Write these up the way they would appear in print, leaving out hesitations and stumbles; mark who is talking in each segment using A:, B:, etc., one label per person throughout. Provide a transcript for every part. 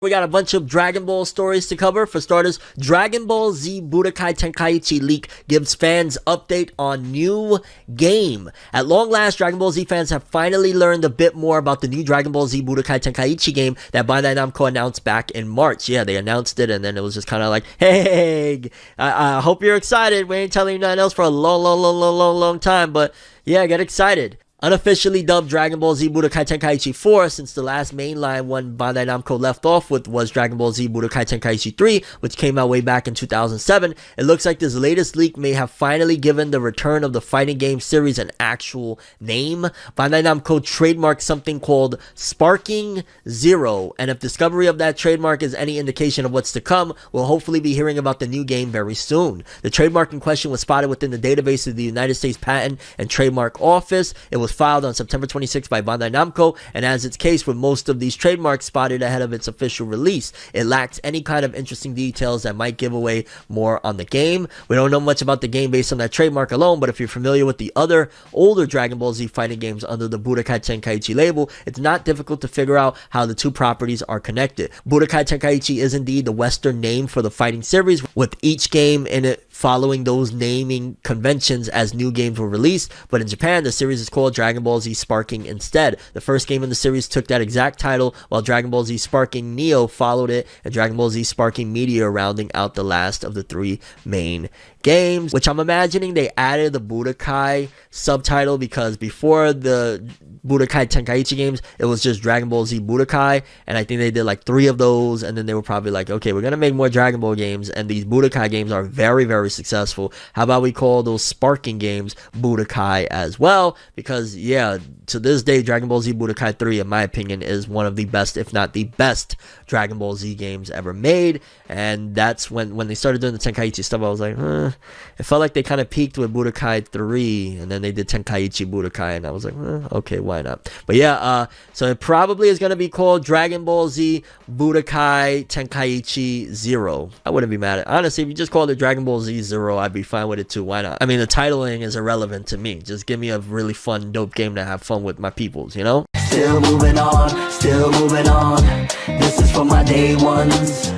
A: We got a bunch of Dragon Ball stories to cover. For starters, Dragon Ball Z Budokai Tenkaichi leak gives fans update on new game. At long last, Dragon Ball Z fans have finally learned a bit more about the new Dragon Ball Z Budokai Tenkaichi game that Bandai Namco announced back in March. Yeah, they announced it and then it was just kind of like, hey, I hope you're excited. We ain't telling you nothing else for a long time, but yeah, get excited. Unofficially dubbed Dragon Ball Z Budokai Tenkaichi 4, since the last mainline one Bandai Namco left off with was Dragon Ball Z Budokai Tenkaichi 3, which came out way back in 2007. It looks like this latest leak may have finally given the return of the fighting game series an actual name. Bandai Namco trademarked something called Sparking Zero, and if discovery of that trademark is any indication of what's to come, we'll hopefully be hearing about the new game very soon. The trademark in question was spotted within the database of the United States Patent and Trademark Office. It was filed on September 26 by Bandai Namco, and as its case with most of these trademarks spotted ahead of its official release, it lacks any kind of interesting details that might give away more on the game. We don't know much about the game based on that trademark alone, but if you're familiar with the other older Dragon Ball Z fighting games under the Budokai Tenkaichi label, it's not difficult to figure out how the two properties are connected. Budokai Tenkaichi is indeed the Western name for the fighting series, with each game in it following those naming conventions as new games were released, but in Japan the series is called Dragon Ball Z Sparking instead. The first game in the series took that exact title, while Dragon Ball Z Sparking Neo followed it, and Dragon Ball Z Sparking Meteor rounding out the last of the three main games, which I'm imagining they added the Budokai subtitle because before the Budokai Tenkaichi games, it was just Dragon Ball Z Budokai, and I think they did like 3 of those, and then they were probably like, okay, we're gonna make more Dragon Ball games, and these Budokai games are very successful. How about we call those Sparking games Budokai as well? Because yeah, to this day, Dragon Ball Z Budokai 3, in my opinion, is one of the best, if not the best, Dragon Ball Z games ever made. And that's when they started doing the Tenkaichi stuff, I was like, it felt like they kind of peaked with Budokai 3, and then they did Tenkaichi Budokai, and I was like, okay, why not? But yeah, so it probably is going to be called Dragon Ball Z Budokai Tenkaichi 0. I wouldn't be mad at it. Honestly, if you just called it Dragon Ball Z 0, I'd be fine with it too. Why not? I mean, the titling is irrelevant to me. Just give me a really fun, dope game to have fun with my peoples, you know?
B: Still moving on, still moving on. This is for my day ones.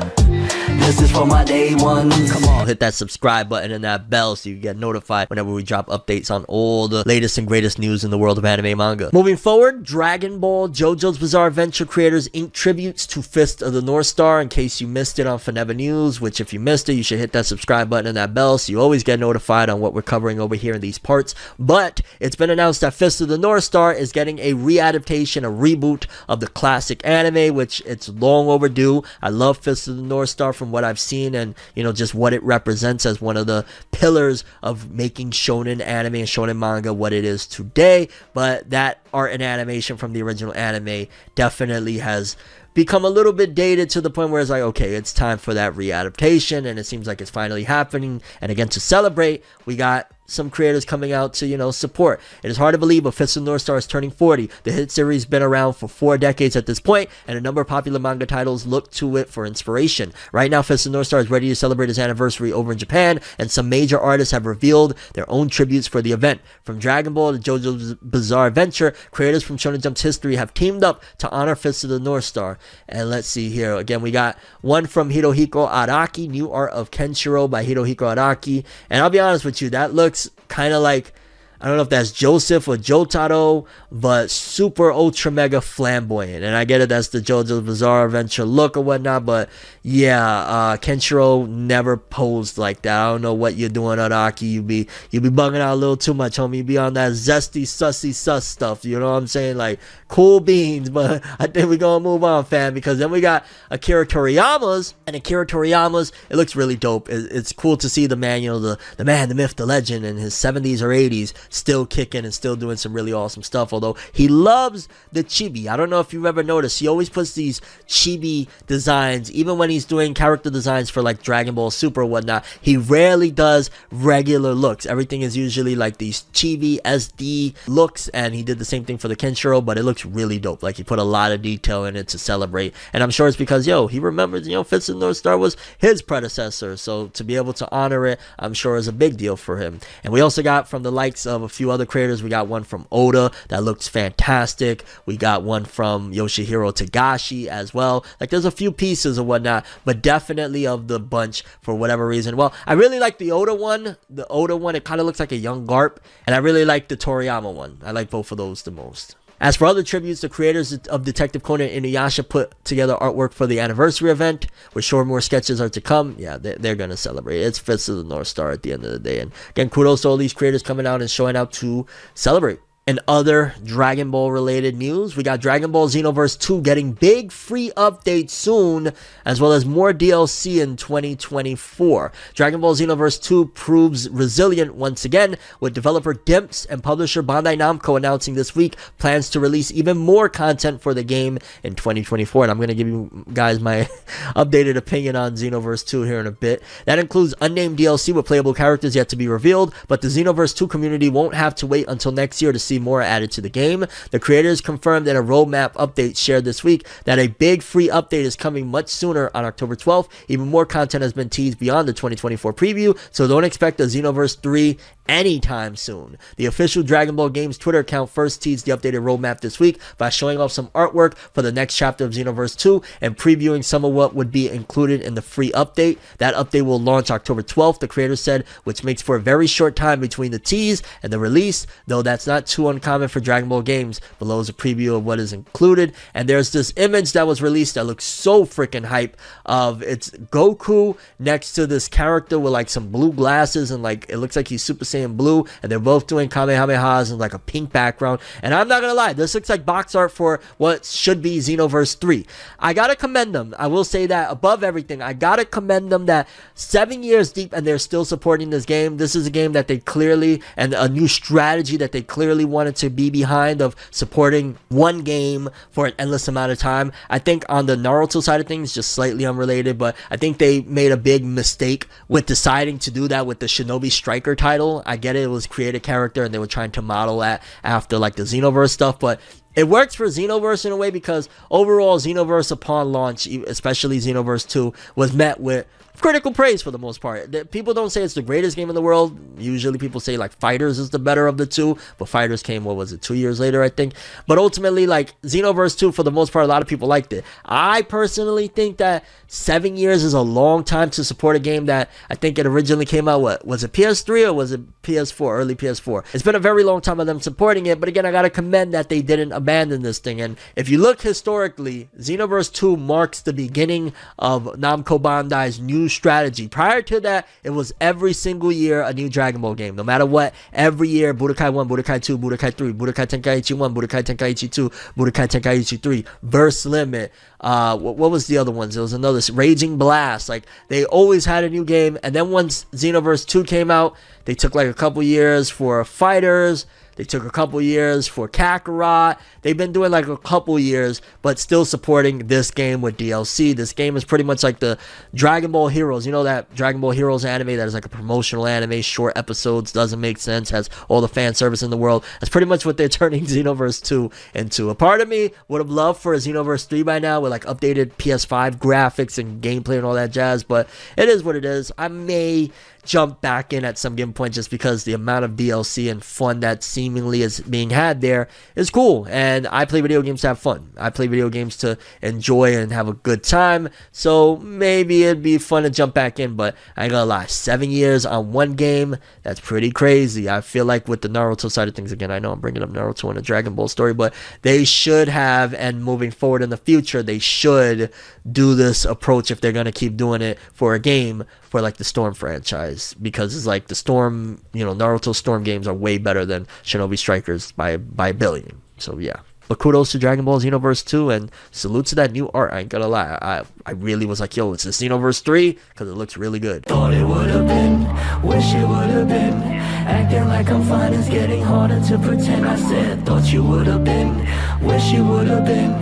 B: This is for my day ones.
A: Come on, hit that subscribe button and that bell so you get notified whenever we drop updates on all the latest and greatest news in the world of anime manga. Moving forward, Dragon Ball JoJo's Bizarre Adventure creators ink tributes to Fist of the Northstar in case you missed it on FORNEVERNEWS, which if you missed it, you should hit that subscribe button and that bell so you always get notified on what we're covering over here in these parts. But it's been announced that Fist of the Northstar is getting a readaptation, a reboot of the classic anime, which it's long overdue. I love Fist of the Northstar from what I've seen, and you know, just what it represents as one of the pillars of making shonen anime and shonen manga what it is today. But that art and animation from the original anime definitely has become a little bit dated to the point where it's like, okay, it's time for that readaptation, and it seems like it's finally happening. And again, to celebrate, we got some creators coming out to, you know, support. It is hard to believe, but Fist of the Northstar is turning 40. The hit series has been around for 4 decades at this point, and a number of popular manga titles look to it for inspiration. Right now, Fist of the Northstar is ready to celebrate its anniversary over in Japan, and some major artists have revealed their own tributes for the event. From Dragon Ball to JoJo's Bizarre Adventure, creators from Shonen Jump's history have teamed up to honor Fist of the Northstar. And let's see here. Again, we got one from Hirohiko Araki, New Art of Kenshiro by Hirohiko Araki. And I'll be honest with you, that looks kind of like, I don't know if that's Joseph or Jotaro, but super ultra mega flamboyant. And I get it, that's the JoJo's Bizarre Adventure look or whatnot, but yeah, Kenshiro never posed like that. I don't know what you're doing, Araki. You be bugging out a little too much, homie. You be on that zesty, sussy, sus stuff. You know what I'm saying? Like, cool beans, but I think we're gonna move on, fam, because then we got Akira Toriyama's, and Akira Toriyama's, it looks really dope. It's cool to see the man, you know, the man, the myth, the legend in his 70s or 80s still kicking and still doing some really awesome stuff, although he loves the chibi. I don't know if you've ever noticed, he always puts these chibi designs, even when he's doing character designs for like Dragon Ball Super or whatnot. He rarely does regular looks. Everything is usually like these chibi SD looks, and he did the same thing for the Kenshiro, but it looks really dope. Like, he put a lot of detail in it to celebrate, and I'm sure it's because, yo, he remembers, you know, Fist of the Northstar was his predecessor, so to be able to honor it, I'm sure is a big deal for him. And we also got from the likes of of a few other creators. We got one from Oda that looks fantastic. We got one from Yoshihiro Tagashi as well. Like, there's a few pieces and whatnot, but definitely of the bunch for whatever reason. Well, I really like the Oda one. The Oda one, it kind of looks like a young Garp, and I really like the Toriyama one. I like both of those the most. As for other tributes, the creators of Detective Conan and Inuyasha put together artwork for the anniversary event, where sure more sketches are to come. Yeah, they're going to celebrate. It's Fist of the North Star at the end of the day. And again, kudos to all these creators coming out and showing out to celebrate. In other Dragon Ball related news, we got Dragon Ball Xenoverse 2 getting big free updates soon, as well as more DLC in 2024. Dragon Ball Xenoverse 2 proves resilient once again, with developer Dimps and publisher Bandai Namco announcing this week plans to release even more content for the game in 2024. And I'm going to give you guys my updated opinion on Xenoverse 2 here in a bit. That includes unnamed DLC with playable characters yet to be revealed, but the Xenoverse 2 community won't have to wait until next year to see more added to the game. The creators confirmed in a roadmap update shared this week that a big free update is coming much sooner on October 12th. Even more content has been teased beyond the 2024 preview, so don't expect a Xenoverse 3 anytime soon. The official Dragon Ball Games Twitter account first teased the updated roadmap this week by showing off some artwork for the next chapter of Xenoverse 2 and previewing some of what would be included in the free update. That update will launch October 12th, the creator said, which makes for a very short time between the tease and the release, though that's not too uncommon for Dragon Ball games. Below is a preview of what is included, and there's this image that was released that looks so freaking hype of it's Goku next to this character with like some blue glasses, and like it looks like he's Super Saiyan blue, and they're both doing Kamehamehas and like a pink background. And I'm not gonna lie, this looks like box art for what should be Xenoverse 3. I gotta commend them. I will say that above everything, I gotta commend them that 7 years deep and they're still supporting this game. This is a game that they clearly, and a new strategy that they clearly wanted to be behind, of supporting one game for an endless amount of time. I think on the Naruto side of things, just slightly unrelated, but I think they made a big mistake with deciding to do that with the Shinobi Striker title. I get it, it was create a character and they were trying to model that after like the Xenoverse stuff, but it works for Xenoverse in a way because overall Xenoverse upon launch, especially Xenoverse 2, was met with critical praise for the most part. People don't say it's the greatest game in the world. Usually people say like Fighters is the better of the two, but Fighters came, what was it, 2 years later, I think. But ultimately, like, Xenoverse 2, for the most part, a lot of people liked it. I personally think that 7 years is a long time to support a game that I think it originally came out, what, was it PS3 or was it PS4, early PS4? It's been a very long time of them supporting it, but again, I gotta commend that they didn't abandon this thing. And if you look historically, Xenoverse 2 marks the beginning of Namco Bandai's new strategy. Prior to that, it was every single year a new Dragon Ball game. No matter what, every year, Budokai 1, Budokai 2, Budokai 3, Budokai Tenkaichi 1, Budokai Tenkaichi 2, Budokai Tenkaichi 3, Verse Limit, what was the other ones? There was another, Raging Blast. Like, they always had a new game, and then once Xenoverse 2 came out, they took like a couple years for Fighters. They took a couple years for Kakarot. They've been doing like a couple years, but still supporting this game with DLC. This game is pretty much like the Dragon Ball Heroes. You know that Dragon Ball Heroes anime that is like a promotional anime, short episodes, doesn't make sense, has all the fan service in the world. That's pretty much what they're turning Xenoverse 2 into. A part of me would have loved for a Xenoverse 3 by now with like updated PS5 graphics and gameplay and all that jazz, but it is what it is. I may jump back in at some given point just because the amount of DLC and fun that seemingly is being had there is cool. And I play video games to have fun. I play video games to enjoy and have a good time. So maybe it'd be fun to jump back in, but I ain't gonna lie, 7 years on one game, that's pretty crazy. I feel like with the Naruto side of things, again, I know I'm bringing up Naruto and a Dragon Ball story, but they should have, and moving forward in the future, they should do this approach if they're gonna keep doing it for a game for like the Storm franchise, because it's like the Storm, you know, Naruto Storm games are way better than Shinobi Strikers by a billion. So yeah, but kudos to Dragon Ball Xenoverse 2 and salute to that new art. I ain't gonna lie, I really was like, yo, it's a Xenoverse 3 because it looks really good.
B: Thought it would have been, wish it would have been. Acting like I'm fine is getting harder to pretend. I said, thought you would have been, wish you would have been.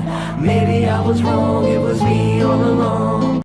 B: Maybe I was wrong, it was me all along.